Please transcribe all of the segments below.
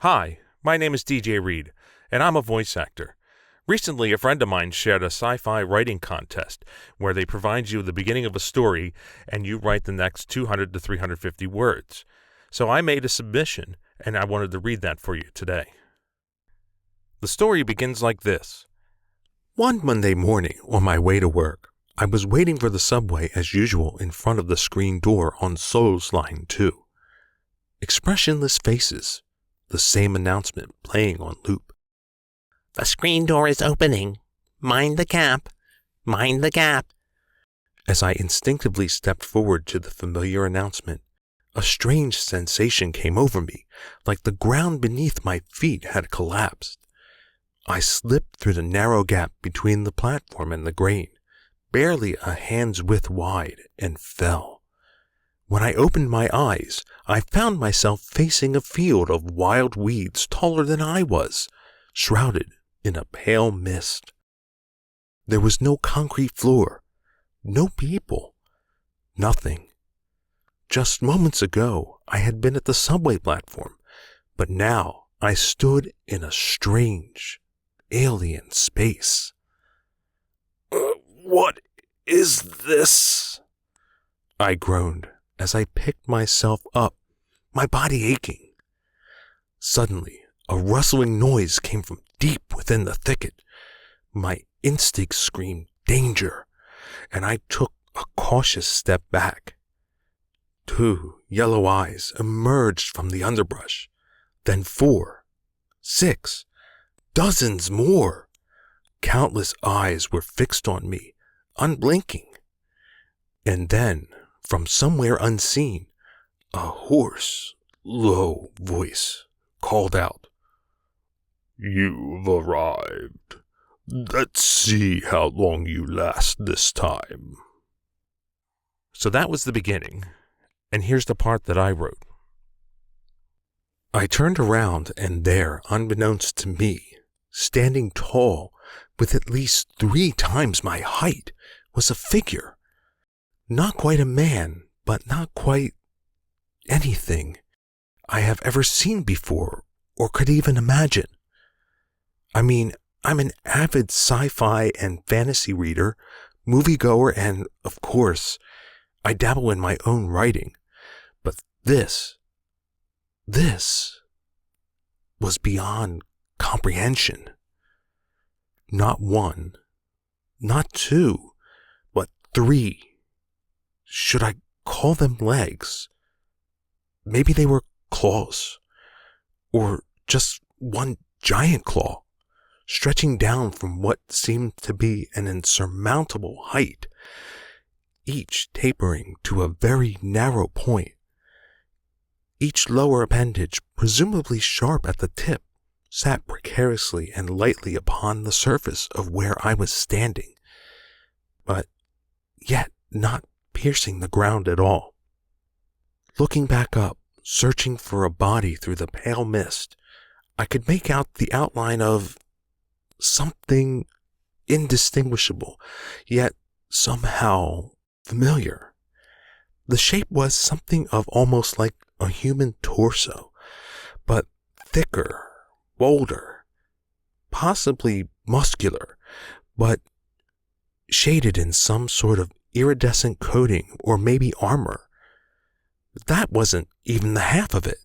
Hi, my name is DJ Reed, and I'm a voice actor. Recently, a friend of mine shared a sci-fi writing contest where they provide you the beginning of a story and you write the next 200 to 350 words. So I made a submission, and I wanted to read that for you today. The story begins like this. One Monday morning on my way to work, I was waiting for the subway as usual in front of the screen door on Soul's Line 2. Expressionless faces, the same announcement playing on loop. The screen door is opening. Mind the gap. Mind the gap. As I instinctively stepped forward to the familiar announcement, a strange sensation came over me, like the ground beneath my feet had collapsed. I slipped through the narrow gap between the platform and the grain, barely a hand's width wide, and fell. When I opened my eyes, I found myself facing a field of wild weeds taller than I was, shrouded in a pale mist. There was no concrete floor, no people, nothing. Just moments ago, I had been at the subway platform, but now I stood in a strange, alien space. What is this? I groaned as I picked myself up, my body aching. Suddenly, a rustling noise came from deep within the thicket. My instincts screamed danger, and I took a cautious step back. 2 yellow eyes emerged from the underbrush, then 4, 6, dozens more. Countless eyes were fixed on me, unblinking. And then, from somewhere unseen, a hoarse, low voice called out, "You've arrived. Let's see how long you last this time." So that was the beginning, and here's the part that I wrote. I turned around, and there, unbeknownst to me, standing tall, with at least 3 times my height, was a figure. Not quite a man, but not quite anything I have ever seen before or could even imagine. I mean, I'm an avid sci-fi and fantasy reader, moviegoer, and, of course, I dabble in my own writing. But this was beyond comprehension. Not 1, not 2, but 3. Should I call them legs? Maybe they were claws, or just one giant claw, stretching down from what seemed to be an insurmountable height, each tapering to a very narrow point. Each lower appendage, presumably sharp at the tip, sat precariously and lightly upon the surface of where I was standing, but yet not piercing the ground at all. Looking back up, searching for a body through the pale mist, I could make out the outline of something indistinguishable, yet somehow familiar. The shape was something of almost like a human torso, but thicker, bolder, possibly muscular, but shaded in some sort of iridescent coating or maybe armor. That wasn't even the half of it.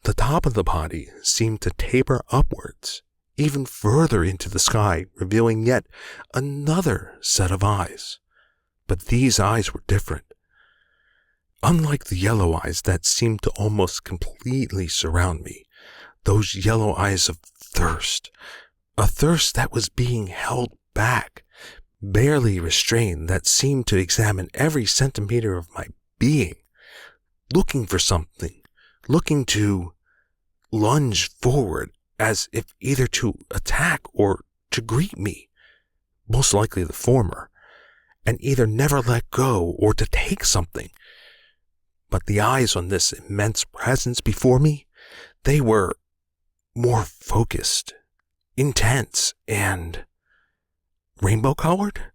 The top of the body seemed to taper upwards, even further into the sky, revealing yet another set of eyes. But these eyes were different. Unlike the yellow eyes that seemed to almost completely surround me, those yellow eyes of thirst, a thirst that was being held back, barely restrained, that seemed to examine every centimeter of my being, looking for something, looking to lunge forward as if either to attack or to greet me, most likely the former, and either never let go or to take something. But the eyes on this immense presence before me, they were more focused, intense, and rainbow-colored?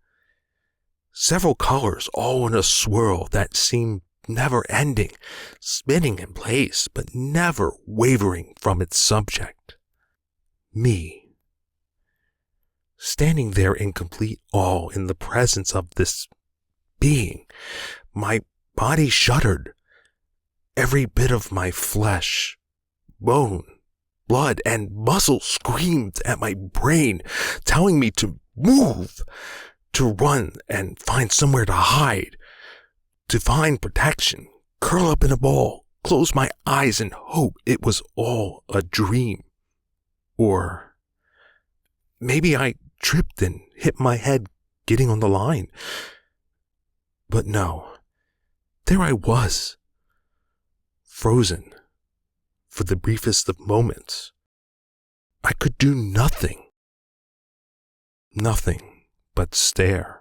Several colors all in a swirl that seemed never ending, spinning in place, but never wavering from its subject. Me, standing there in complete awe in the presence of this being. My body shuddered. Every bit of my flesh, bone, blood, and muscle screamed at my brain, telling me to move, to run and find somewhere to hide, to find protection, curl up in a ball, close my eyes and hope it was all a dream. Or maybe I tripped and hit my head getting on the line. But no, there I was, frozen for the briefest of moments. I could do nothing but stare.